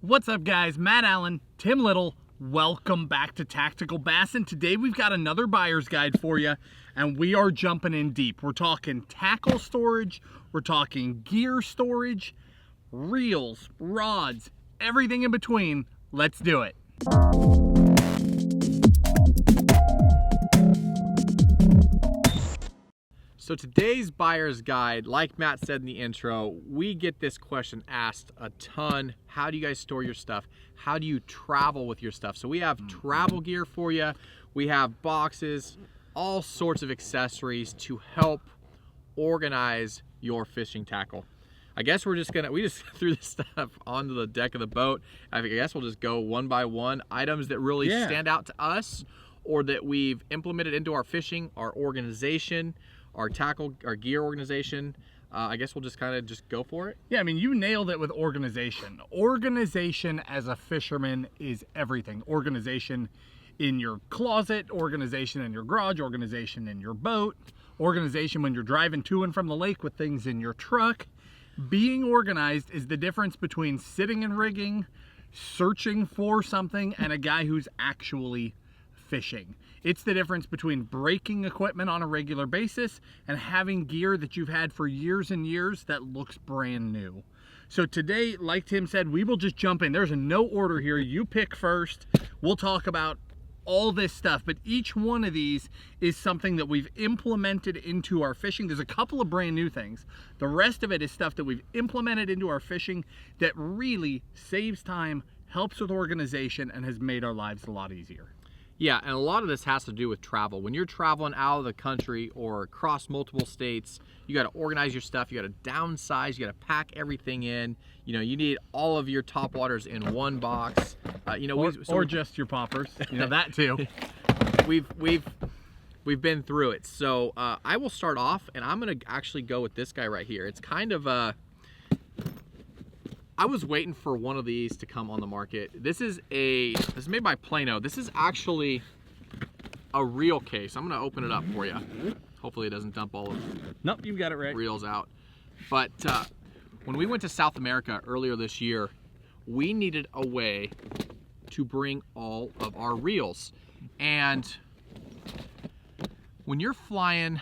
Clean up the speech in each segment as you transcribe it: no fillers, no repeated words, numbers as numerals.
What's up, guys? Matt Allen, Tim Little. Welcome back to TacticalBassin. Today we've got another buyer's guide for you, and we are jumping in deep. We're talking tackle storage, we're talking gear storage, reels, rods, everything in between. Let's do it. So today's buyer's guide, like Matt said in the intro, we get this question asked a ton. How do you guys store your stuff? How do you travel with your stuff? So we have travel gear for you. We have boxes, all sorts of accessories to help organize your fishing tackle. I guess we just threw this stuff onto the deck of the boat. I guess we'll just go one by one. Items that really stand out to us or that we've implemented into our fishing, our organization, our gear organization. I guess we'll just kind of go for it. Yeah, I mean, you nailed it with organization. Organization as a fisherman is everything. Organization in your closet, organization in your garage, organization in your boat, organization when you're driving to and from the lake with things in your truck. Being organized is the difference between sitting and rigging, searching for something, and a guy who's actually fishing. It's the difference between breaking equipment on a regular basis and having gear that you've had for years and years that looks brand new. So today, like Tim said, we will just jump in. There's no order here. You pick first. We'll talk about all this stuff, but each one of these is something that we've implemented into our fishing. There's a couple of brand new things. The rest of it is stuff that we've implemented into our fishing that really saves time, helps with organization, and has made our lives a lot easier. Yeah, and a lot of this has to do with travel. When you're traveling out of the country or across multiple states, you got to organize your stuff. You got to downsize. You got to pack everything in. You know, you need all of your top waters in one box. Or just your poppers. You know, that too. We've been through it. So I will start off, and I'm gonna actually go with this guy right here. It's kind of a. I was waiting for one of these to come on the market. This is made by Plano. This is actually a reel case. I'm gonna open it up for you. Hopefully it doesn't dump all of Nope, you got it right. Reels out. But when we went to South America earlier this year, we needed a way to bring all of our reels. And when you're flying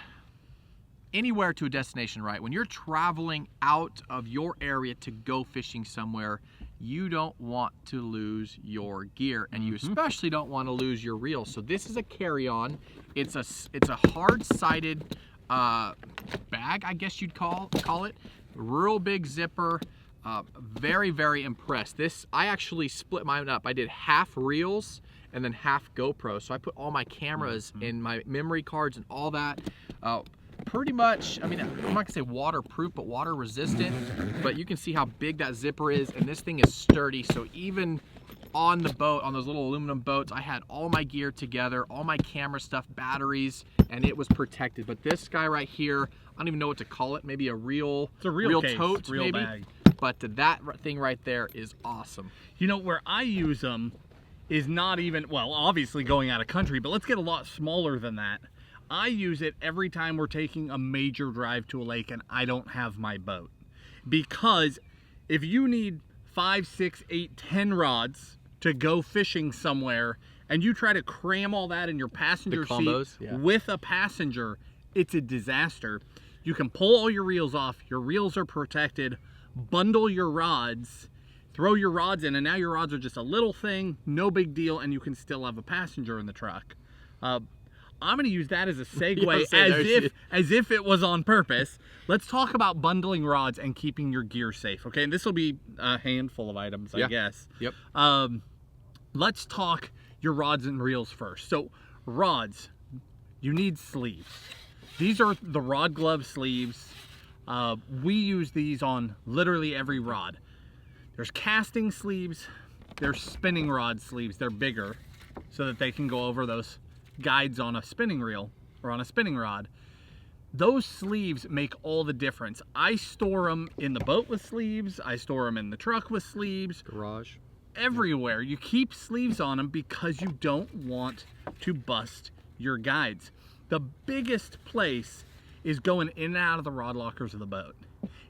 anywhere to a destination, right? When you're traveling out of your area to go fishing somewhere, you don't want to lose your gear, and you especially don't want to lose your reels. So this is a carry-on. It's a hard-sided bag, I guess you'd call it. Real big zipper. Very, very impressed. I actually split mine up. I did half reels and then half GoPro. So I put all my cameras in my memory cards and all that. Pretty much, I mean, I'm not gonna say waterproof, but water resistant, but you can see how big that zipper is, and this thing is sturdy. So even on the boat, on those little aluminum boats, I had all my gear together, all my camera stuff, batteries, and it was protected. But this guy right here, I don't even know what to call it. Maybe a reel, it's a reel case, tote, reel maybe. bag. But that thing right there is awesome. You know, where I use them is not even, well, obviously going out of country, but let's get a lot smaller than that. I use it every time we're taking a major drive to a lake and I don't have my boat. Because if you need 5, 6, 8, 10 rods to go fishing somewhere and you try to cram all that in your passenger seat with a passenger, it's a disaster. You can pull all your reels off, your reels are protected, bundle your rods, throw your rods in, and now your rods are just a little thing, no big deal, and you can still have a passenger in the truck. I'm going to use that as a segue, as if it was on purpose. Let's talk about bundling rods and keeping your gear safe, okay? And this will be a handful of items, I guess. Yep. Let's talk your rods and reels first. So rods, you need sleeves. These are the rod glove sleeves. We use these on literally every rod. There's casting sleeves, there's spinning rod sleeves. They're bigger so that they can go over those guides on a spinning reel or on a spinning rod. Those sleeves make all the difference. I store them in the boat with sleeves. I store them in the truck with sleeves. Garage. Everywhere. You keep sleeves on them because you don't want to bust your guides. The biggest place is going in and out of the rod lockers of the boat.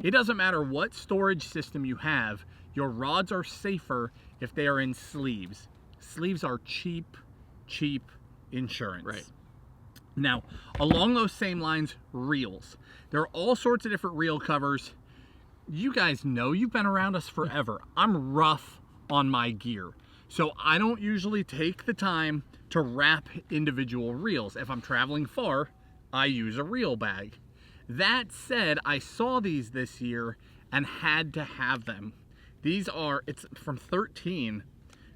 It doesn't matter what storage system you have, Your rods are safer if they are in sleeves. Sleeves are cheap insurance. Right. Now, along those same lines, reels. There are all sorts of different reel covers. You guys know, you've been around us forever. I'm rough on my gear. So I don't usually take the time to wrap individual reels. If I'm traveling far, I use a reel bag. That said, I saw these this year and had to have them. These are, it's from 13.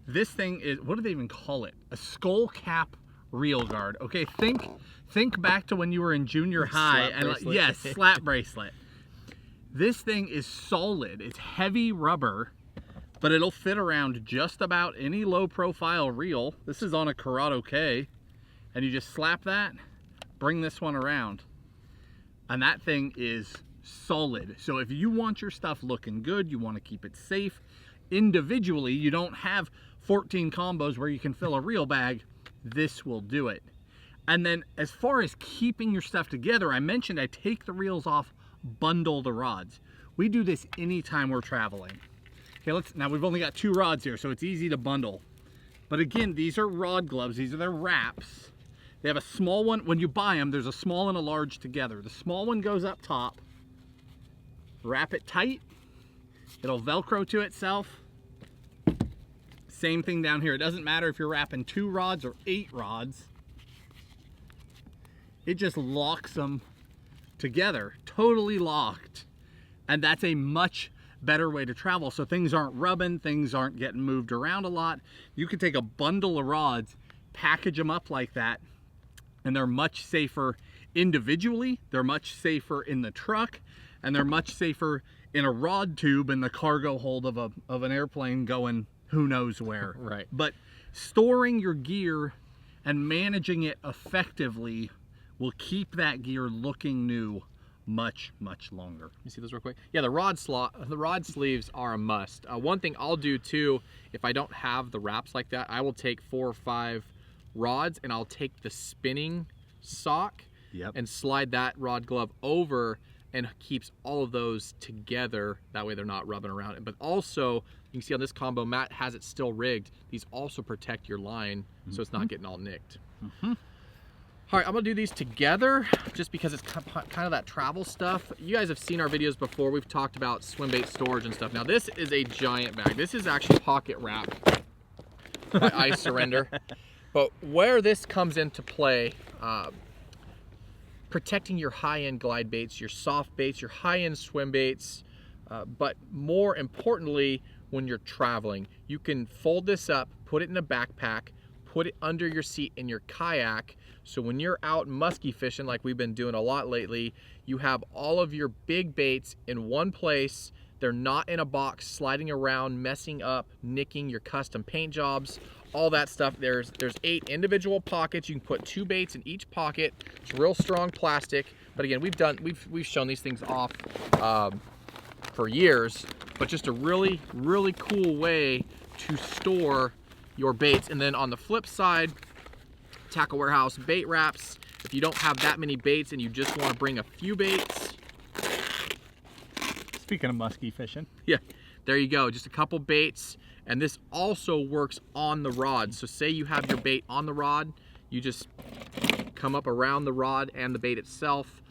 This thing is, what do they even call it? A skull cap reel guard. Okay, think back to when you were in junior high and yes, slap bracelet. This thing is solid. It's heavy rubber, but it'll fit around just about any low profile reel. This is on a Corrado K, and you just slap that, bring this one around, and that thing is solid. So if you want your stuff looking good, you want to keep it safe individually, you don't have 14 combos where you can fill a reel bag, this will do it. And then as far as keeping your stuff together, I mentioned I take the reels off, bundle the rods. We do this anytime we're traveling. Okay, now we've only got 2 rods here, so it's easy to bundle. But again, these are rod gloves, these are their wraps. They have a small one, when you buy them, there's a small and a large together. The small one goes up top, wrap it tight, it'll Velcro to itself. Same thing down here. It doesn't matter if you're wrapping 2 rods or 8 rods. It just locks them together, totally locked. And that's a much better way to travel. So things aren't rubbing, things aren't getting moved around a lot. You can take a bundle of rods, package them up like that, and they're much safer individually, they're much safer in the truck, and they're much safer in a rod tube in the cargo hold of an airplane going who knows where. Right. But storing your gear and managing it effectively will keep that gear looking new much longer. You see those real quick? Yeah, the rod sleeves are a must. One thing I'll do too, if I don't have the wraps like that, I will take 4 or 5 rods and I'll take the spinning sock and slide that rod glove over, and keeps all of those together. That way they're not rubbing around it. But also, you can see on this combo, Matt has it still rigged. These also protect your line so it's not getting all nicked. All right, I'm gonna do these together just because it's kind of that travel stuff. You guys have seen our videos before. We've talked about swim bait storage and stuff. Now this is a giant bag. This is actually pocket wrap by Ice Surrender. But where this comes into play, protecting your high-end glide baits, your soft baits, your high-end swim baits, but more importantly, when you're traveling, you can fold this up, put it in a backpack, put it under your seat in your kayak, so when you're out musky fishing like we've been doing a lot lately, you have all of your big baits in one place. They're not in a box sliding around, messing up, nicking your custom paint jobs, all that stuff. There's 8 individual pockets. You can put 2 baits in each pocket. It's real strong plastic. But again, we've shown these things off for years, but just a really cool way to store your baits. And then on the flip side, Tackle Warehouse bait wraps. If you don't have that many baits and you just want to bring a few baits. Speaking of musky fishing. Yeah, there you go, just a couple baits. And this also works on the rod. So say you have your bait on the rod, you just come up around the rod and the bait itself,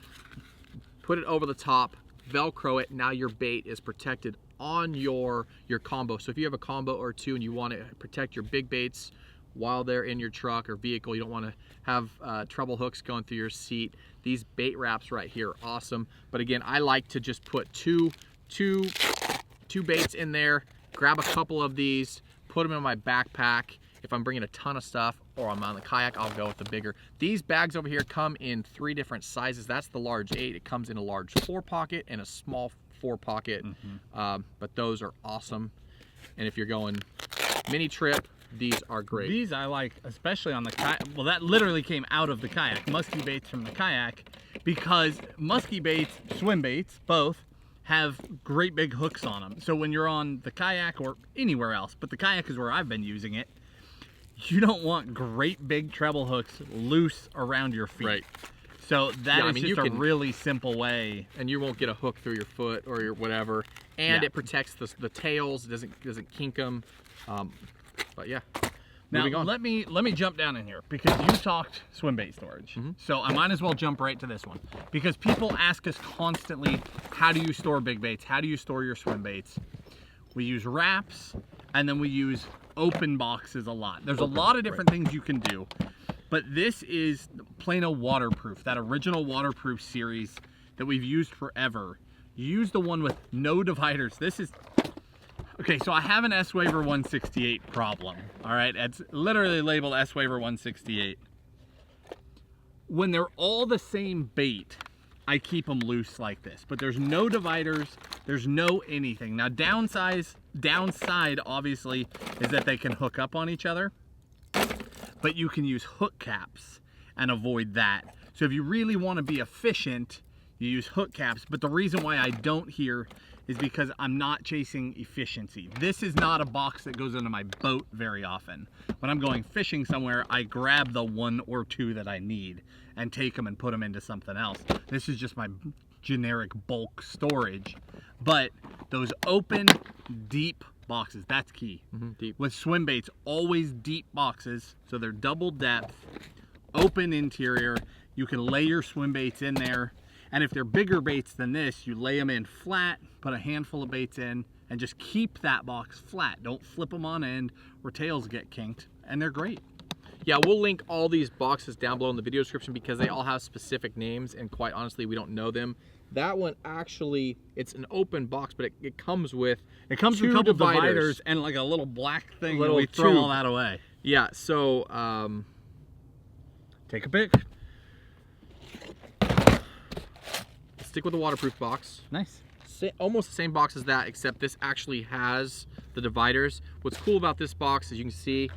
put it over the top, Velcro it, now your bait is protected on your combo. So if you have a combo or 2 and you want to protect your big baits while they're in your truck or vehicle, you don't want to have treble hooks going through your seat, these bait wraps right here are awesome. But again, I like to just put two baits in there, grab a couple of these, put them in my backpack. If I'm bringing a ton of stuff or I'm on the kayak, I'll go with the bigger. These bags over here come in 3 different sizes. That's the large 8. It comes in a large 4 pocket and a small 4 pocket. But those are awesome. And if you're going mini trip, these are great. These I like, especially on the kayak. Well, that literally came out of the kayak. Musky baits from the kayak, because musky baits, swim baits, both have great big hooks on them. So when you're on the kayak or anywhere else, but the kayak is where I've been using it, you don't want great big treble hooks loose around your feet. Right. So that is just a really simple way. And you won't get a hook through your foot or your whatever. and Yeah. it protects the tails. It doesn't kink them. But yeah. Now Moving on. let me jump down in here because you talked swim bait storage. So I might as well jump right to this one because people ask us constantly, how do you store big baits? How do you store your swim baits? We use wraps and then we use open boxes a lot. There's a lot of different things you can do, but this is Plano waterproof, that original waterproof series that we've used forever. You use the one with no dividers. This is okay, so I have an S-Waver 168 problem, all right? It's literally labeled S-Waver 168. When they're all the same bait, I keep them loose like this, but there's no dividers, there's no anything. Now downside obviously is that they can hook up on each other, but you can use hook caps and avoid that. So if you really want to be efficient, you use hook caps, but the reason why I don't here is because I'm not chasing efficiency. This is not a box that goes into my boat very often. When I'm going fishing somewhere, I grab the 1 or 2 that I need and take them and put them into something else. This is just my generic bulk storage. But those open, deep boxes, that's key. Deep. With swim baits, always deep boxes, so they're double depth, open interior. You can lay your swim baits in there. And if they're bigger baits than this, you lay them in flat, put a handful of baits in, and just keep that box flat. Don't flip them on end or tails get kinked, and they're great. Yeah, we'll link all these boxes down below in the video description because they all have specific names, and quite honestly, we don't know them. That one actually, it's an open box, but it comes with a couple dividers and like a little black thing that we throw all that away. Yeah, so take a pic. Stick with the waterproof box. Nice. Almost the same box as that, except this actually has the dividers. What's cool about this box is you can see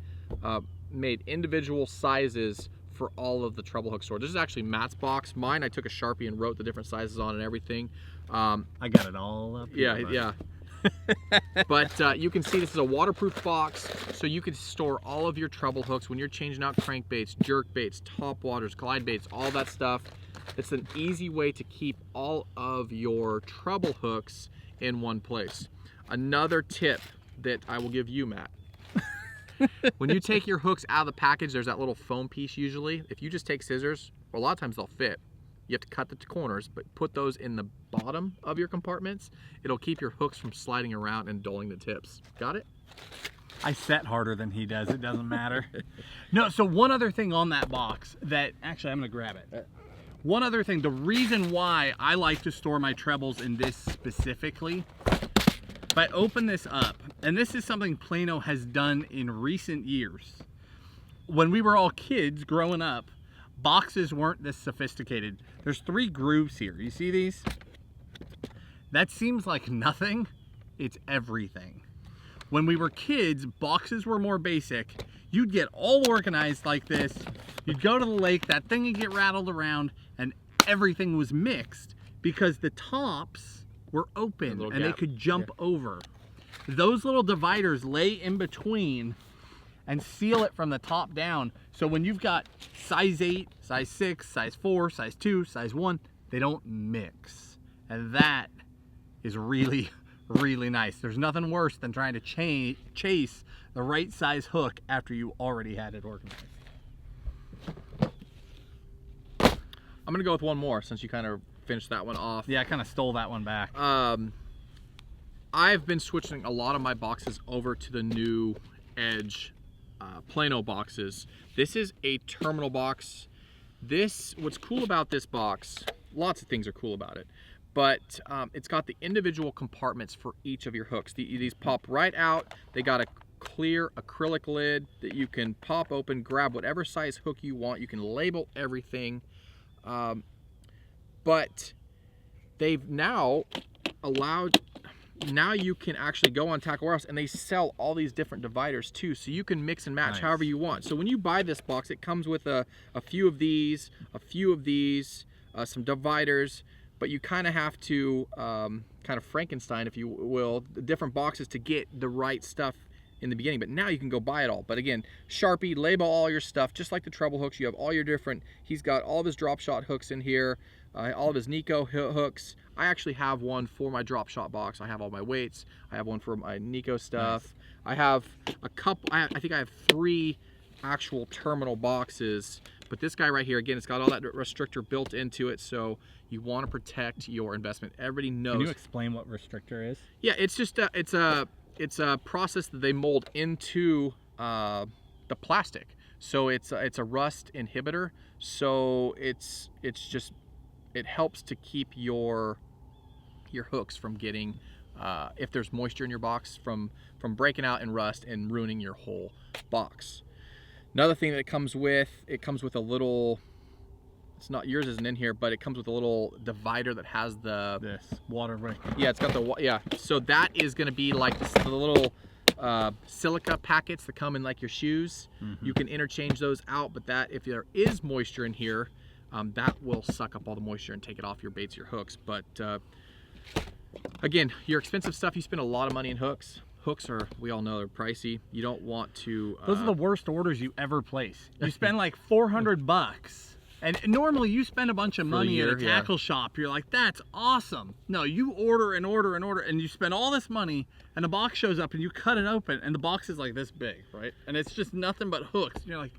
made individual sizes for all of the treble hook storage. This is actually Matt's box. Mine, I took a Sharpie and wrote the different sizes on and everything. I got it all up here. Yeah. But you can see this is a waterproof box, so you can store all of your treble hooks when you're changing out crankbaits, jerk baits, top waters, glide baits, all that stuff. It's an easy way to keep all of your treble hooks in one place. Another tip that I will give you, Matt. When you take your hooks out of the package, there's that little foam piece usually. If you just take scissors, well, a lot of times they'll fit. You have to cut the corners, but put those in the bottom of your compartments. It'll keep your hooks from sliding around and dulling the tips. Got it? I set harder than he does. It doesn't matter. No, so one other thing on that box that, actually I'm gonna grab it. One other thing, the reason why I like to store my trebles in this specifically, if I open this up, and this is something Plano has done in recent years. When we were all kids growing up, boxes weren't this sophisticated. There's 3 grooves here. You see these? That seems like nothing. It's everything. When we were kids, boxes were more basic. You'd get all organized like this. You'd go to the lake, that thing would get rattled around, and everything was mixed because the tops were open and they could jump over. Those little dividers lay in between and seal it from the top down. So when you've got size 8, size 6, size 4, size 2, size 1, they don't mix. And that is really, really nice. There's nothing worse than trying to chase the right size hook after you already had it organized. I'm gonna go with one more since you kind of finished that one off. Yeah, I kind of stole that one back. I've been switching a lot of my boxes over to the new Edge Plano boxes. This is a terminal box. What's cool about this box, lots of things are cool about it, but it's got the individual compartments for each of your hooks. These pop right out. They got a clear acrylic lid that you can pop open, grab whatever size hook you want. You can label everything. But they've now allowed, now you can actually go on Tackle Warehouse and they sell all these different dividers too, so you can mix and match however you want. So when you buy this box, it comes with a few of these, some dividers, but you kind of have to kind of Frankenstein, if you will, the different boxes to get the right stuff in the beginning, but now you can go buy it all. But again, Sharpie, label all your stuff, just like the treble hooks. You have all your different, he's got all of his drop shot hooks in here, all of his Nico hooks. I actually have one for my drop shot box. I have all my weights. I have one for my Nico stuff. Nice. I have a couple, I think I have 3 actual terminal boxes, but this guy right here, again, it's got all that restrictor built into it, so you want to protect your investment. Everybody knows. Can you explain what restrictor is? Yeah, it's just it's a process that they mold into the plastic. So it's a rust inhibitor. So it's just, it helps to keep your hooks from getting, if there's moisture in your box, from breaking out in rust and ruining your whole box. Another thing that it comes with a little, it's not, yours isn't in here, but it comes with a little divider that has this water break. Yeah, it's got the, yeah. So that is gonna be like the little silica packets that come in like your shoes. Mm-hmm. You can interchange those out, but that, if there is moisture in here, that will suck up all the moisture and take it off your baits, your hooks. But again, your expensive stuff, you spend a lot of money in hooks. Hooks are, we all know, they're pricey. You don't want to... Those are the worst orders you ever place. You spend like 400 bucks, and normally you spend a bunch of money at a tackle shop. You're like, that's awesome. No, you order and order and order, and you spend all this money, and the box shows up, and you cut it open, and the box is like this big, right? And it's just nothing but hooks. And you're like,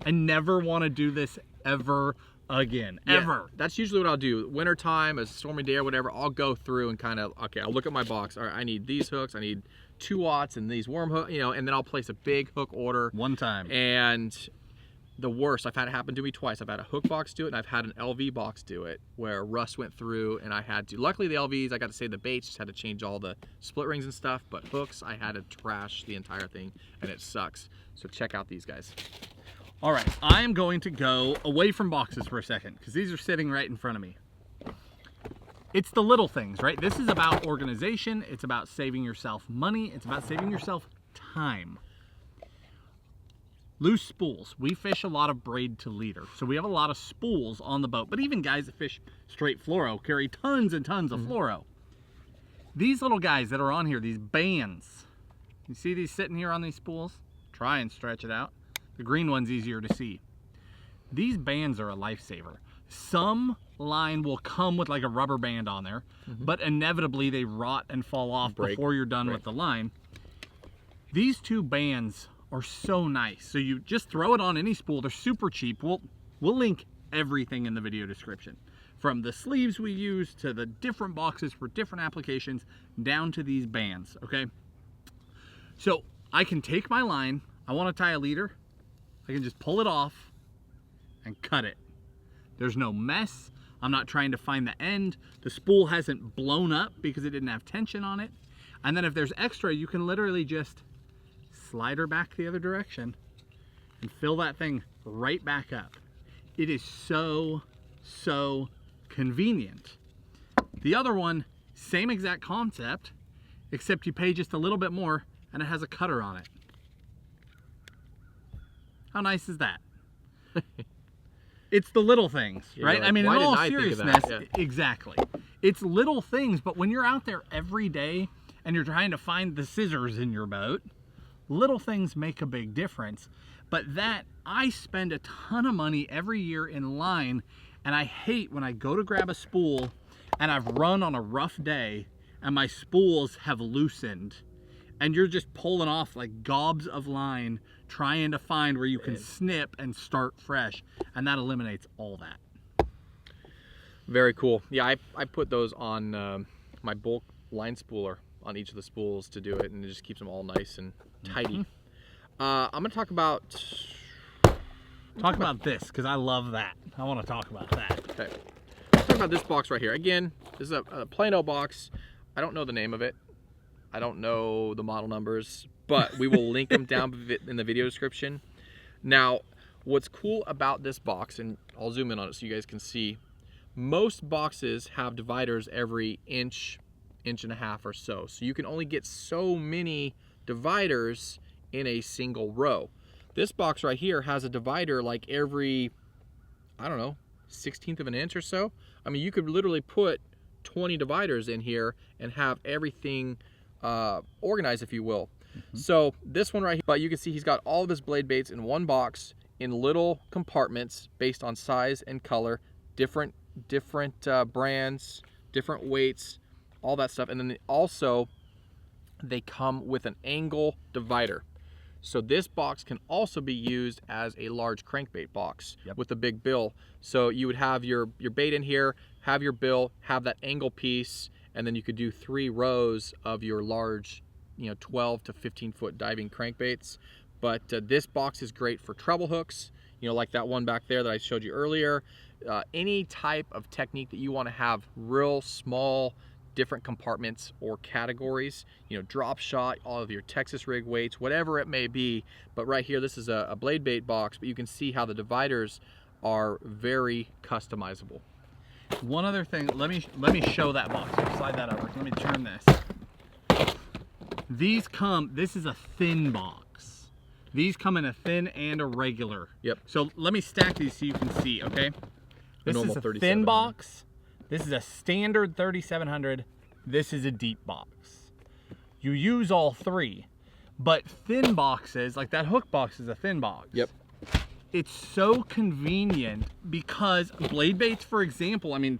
I never want to do this ever again, ever. That's usually what I'll do. Winter time, a stormy day or whatever, I'll go through and kind of, okay, I'll look at my box. All right, I need these hooks, I need 2-aughts and these worm hook, you know, and then I'll place a big hook order. One time. And the worst, I've had it happen to me twice. I've had a hook box do it, and I've had an LV box do it, where rust went through, and I had to, luckily the LVs, I got to save the baits, just had to change all the split rings and stuff, but hooks, I had to trash the entire thing, and it sucks. So check out these guys. All right, I am going to go away from boxes for a second, because these are sitting right in front of me. It's the little things, right? This is about organization. It's about saving yourself money. It's about saving yourself time. Loose spools. We fish a lot of braid to leader, so we have a lot of spools on the boat. But even guys that fish straight fluoro carry tons and tons of fluoro. These little guys that are on here, these bands, you see these sitting here on these spools? Try and stretch it out. The green one's easier to see. These bands are a lifesaver. Some line will come with like a rubber band on there, but inevitably they rot and fall off before you're done with the line. These 2 bands are so nice. So you just throw it on any spool. They're super cheap. We'll link everything in the video description, from the sleeves we use to the different boxes for different applications, down to these bands, okay? So I can take my line, I want to tie a leader, I can just pull it off and cut it. There's no mess. I'm not trying to find the end. The spool hasn't blown up because it didn't have tension on it. And then if there's extra, you can literally just slide her back the other direction and fill that thing right back up. It is so, so convenient. The other one, same exact concept, except you pay just a little bit more and it has a cutter on it. How nice is that? It's the little things, right? Like, I mean, in all seriousness, exactly. It's little things, but when you're out there every day and you're trying to find the scissors in your boat, little things make a big difference. But that, I spend a ton of money every year in line, and I hate when I go to grab a spool and I've run on a rough day and my spools have loosened, and you're just pulling off like gobs of line trying to find where you can snip and start fresh, and that eliminates all that. Very cool. Yeah, I put those on my bulk line spooler on each of the spools to do it, and it just keeps them all nice and tidy. I'm gonna talk about this, because I love that. I want to talk about that. Okay, let's talk about this box right here. Again, this is a Plano box. I don't know the name of it. I don't know the model numbers, but we will link them down in the video description. Now, what's cool about this box, and I'll zoom in on it so you guys can see, most boxes have dividers every inch and a half or so. So you can only get so many dividers in a single row. This box right here has a divider like every, I don't know, 1/16 of an inch or so. I mean, you could literally put 20 dividers in here and have everything organized, if you will. So this one right here, but you can see he's got all of his blade baits in one box in little compartments based on size and color, different brands, different weights, all that stuff. And then they come with an angle divider. So this box can also be used as a large crankbait box with a big bill. So you would have your bait in here, have your bill, have that angle piece, and then you could do 3 rows of your large, 12 to 15 foot diving crankbaits. But this box is great for treble hooks, like that one back there that I showed you earlier. Any type of technique that you want to have real small, different compartments or categories, drop shot, all of your Texas rig weights, whatever it may be. But right here, this is a blade bait box, but you can see how the dividers are very customizable. One other thing, let me show that box. Slide that over. Let me turn this. This is a thin box. These come in a thin and a regular. Yep. So let me stack these so you can see, okay? This is a thin box. This is a standard 3700. This is a deep box. You use all 3, but thin boxes, like that hook box is a thin box. Yep. It's so convenient because blade baits, for example, I mean,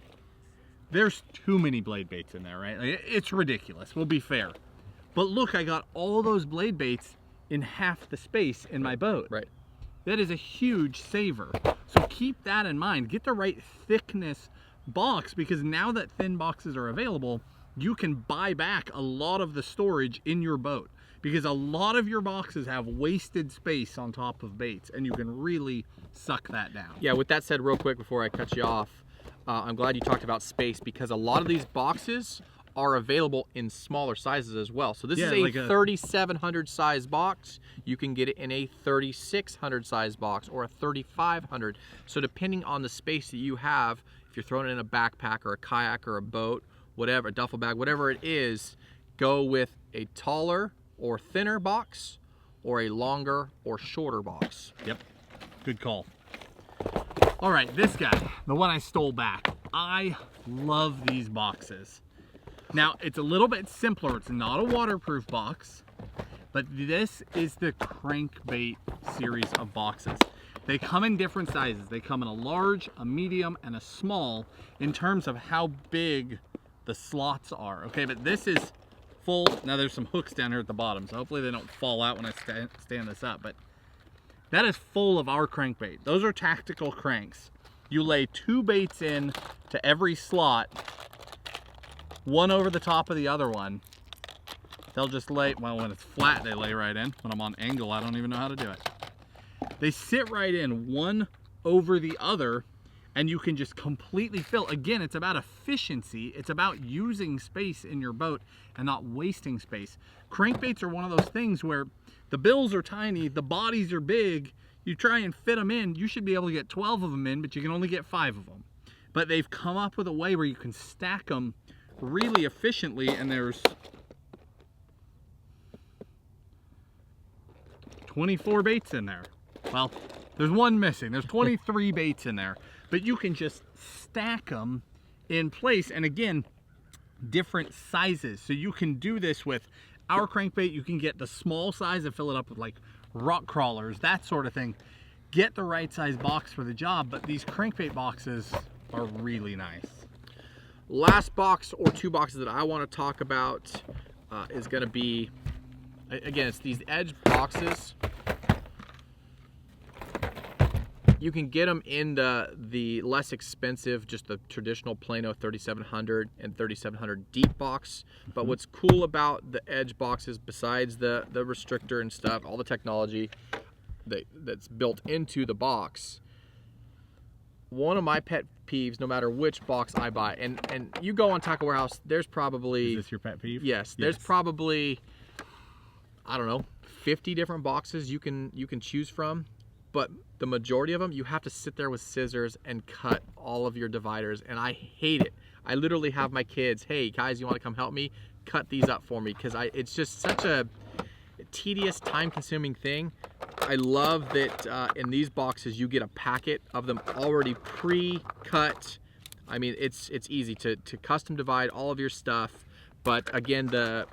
there's too many blade baits in there, right? Like, it's ridiculous, we'll be fair. But look, I got all those blade baits in half the space in my boat. Right. That is a huge saver. So keep that in mind. Get the right thickness box, because now that thin boxes are available, you can buy back a lot of the storage in your boat, because a lot of your boxes have wasted space on top of baits, and you can really suck that down. Yeah, with that said, real quick before I cut you off, I'm glad you talked about space, because a lot of these boxes are available in smaller sizes as well. So this is a 3700 size box. You can get it in a 3600 size box or a 3500. So depending on the space that you have, if you're throwing it in a backpack or a kayak or a boat, whatever, a duffel bag, whatever it is, go with a taller or thinner box or a longer or shorter box. Yep, good call. All right, this guy, the one I stole back. I love these boxes. Now, it's a little bit simpler. It's not a waterproof box, but this is the crankbait series of boxes. They come in different sizes. They come in a large, a medium, and a small in terms of how big the slots are. Okay, but this is full. Now there's some hooks down here at the bottom, so hopefully they don't fall out when I stand this up, but that is full of our crankbait. Those are tactical cranks. You lay 2 baits in to every slot, one over the top of the other one. They'll just lay, well, when it's flat, they lay right in. When I'm on angle, I don't even know how to do it. They sit right in, one over the other, and you can just completely fill. Again, it's about efficiency. It's about using space in your boat and not wasting space. Crankbaits are one of those things where the bills are tiny, the bodies are big. You try and fit them in, you should be able to get 12 of them in, but you can only get 5 of them. But they've come up with a way where you can stack them really efficiently, and there's 24 baits in there. Well, there's one missing. There's 23 baits in there, but you can just stack them in place. And again, different sizes. So you can do this with our crankbait. You can get the small size and fill it up with like rock crawlers, that sort of thing. Get the right size box for the job, but these crankbait boxes are really nice. Last box or 2 boxes that I want to talk about is going to be, again, it's these edge boxes. You can get them in the less expensive, just the traditional Plano 3700 and 3700 deep box. But what's cool about the edge boxes, besides the restrictor and stuff, all the technology that's built into the box, one of my pet peeves, no matter which box I buy, and you go on Tackle Warehouse, there's probably... Is this your pet peeve? Yes, there's probably, I don't know, 50 different boxes you can choose from. But the majority of them, you have to sit there with scissors and cut all of your dividers, and I hate it. I literally have my kids, hey guys, you want to come help me? Cut these up for me, because it's just such a tedious, time-consuming thing. I love that in these boxes you get a packet of them already pre-cut. I mean, it's easy to custom divide all of your stuff. But again, the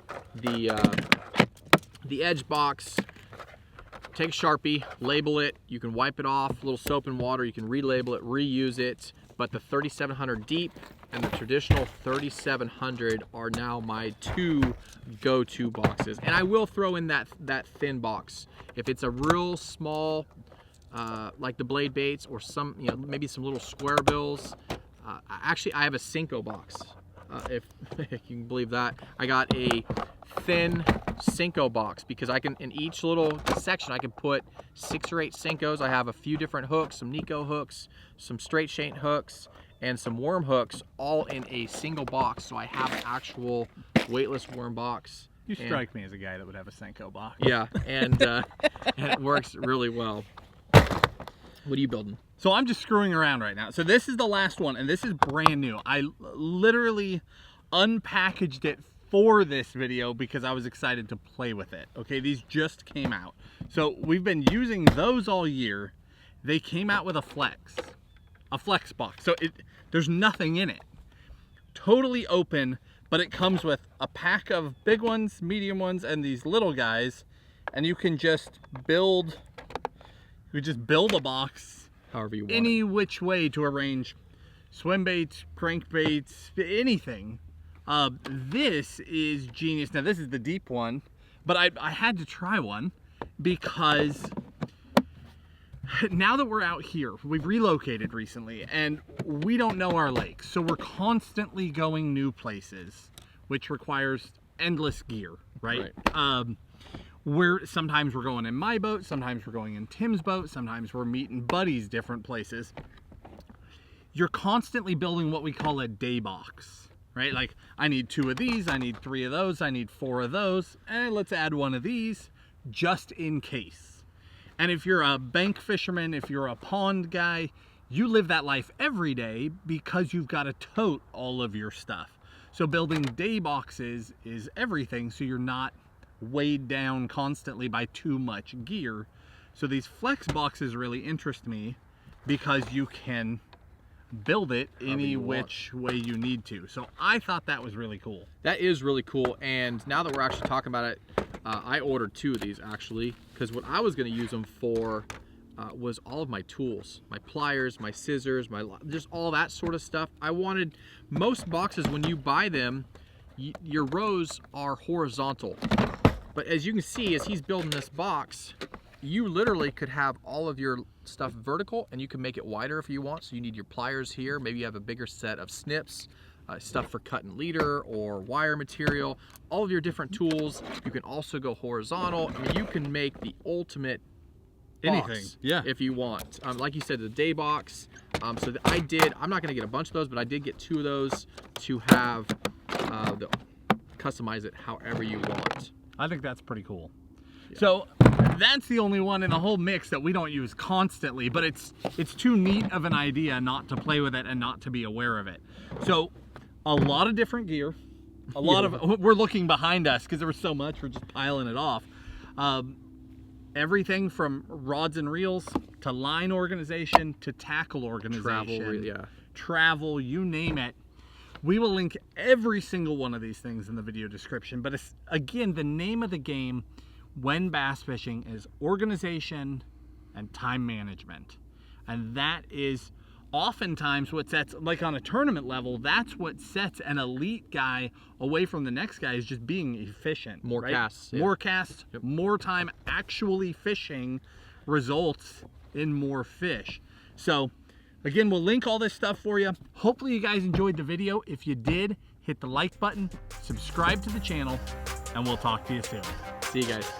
The edge box, take a Sharpie, label it. You can wipe it off, a little soap and water. You can relabel it, reuse it. But the 3700 deep and the traditional 3700 are now my 2 go-to boxes. And I will throw in that thin box. If it's a real small, like the blade baits or some, maybe some little square bills. Actually, I have a Senko box. If you can believe that. I got a thin Senko box because I can, in each little section, I can put 6 or 8 Senkos. I have a few different hooks, some Nico hooks, some straight shank hooks, and some worm hooks, all in a single box. So I have an actual weightless worm box. You strike me as a guy that would have a Senko box. Yeah, and it works really well. What are you building? So I'm just screwing around right now. So this is the last one, and this is brand new. I literally unpackaged it for this video because I was excited to play with it. Okay, these just came out. So we've been using those all year. They came out with a flex box. So there's nothing in it. Totally open, but it comes with a pack of big ones, medium ones, and these little guys. And you can just build a box However you want. any which way to arrange swim baits, crankbaits, anything. This is genius. Now this is the deep one, but I had to try one because now that we're out here, we've relocated recently and we don't know our lakes. So we're constantly going new places, which requires endless gear, right? Sometimes we're going in my boat, sometimes we're going in Tim's boat, sometimes we're meeting buddies different places. You're constantly building what we call a day box, right? Like, I need 2 of these, I need 3 of those, I need 4 of those, and let's add 1 of these just in case. And if you're a bank fisherman, if you're a pond guy, you live that life every day because you've got to tote all of your stuff. So building day boxes is everything, so you're not weighed down constantly by too much gear. So these flex boxes really interest me because you can build it any which way you need to. So I thought that was really cool. That is really cool. And now that we're actually talking about it, I ordered 2 of these actually, because what I was going to use them for was all of my tools, my pliers, my scissors, just all that sort of stuff. I wanted, most boxes when you buy them, your rows are horizontal. But as you can see, as he's building this box, you literally could have all of your stuff vertical and you can make it wider if you want. So you need your pliers here. Maybe you have a bigger set of snips, stuff for cutting leader or wire material, all of your different tools. You can also go horizontal. I mean, you can make the ultimate box, anything, yeah, if you want. Like you said, the day box. I'm not gonna get a bunch of those, but I did get 2 of those to have, customize it however you want. I think that's pretty cool. Yeah. So that's the only one in the whole mix that we don't use constantly, but it's too neat of an idea not to play with it and not to be aware of it. So a lot of different gear, a lot of, we're looking behind us because there was so much, we're just piling it off. Everything from rods and reels to line organization to tackle organization, travel, you name it. We will link every single one of these things in the video description, but it's, again, the name of the game when bass fishing is organization and time management. And that is oftentimes what sets, like on a tournament level, that's what sets an elite guy away from the next guy, is just being efficient. More casts. Yeah. More casts, more time actually fishing results in more fish. So again, we'll link all this stuff for you. Hopefully you guys enjoyed the video. If you did, hit the like button, subscribe to the channel, and we'll talk to you soon. See you guys.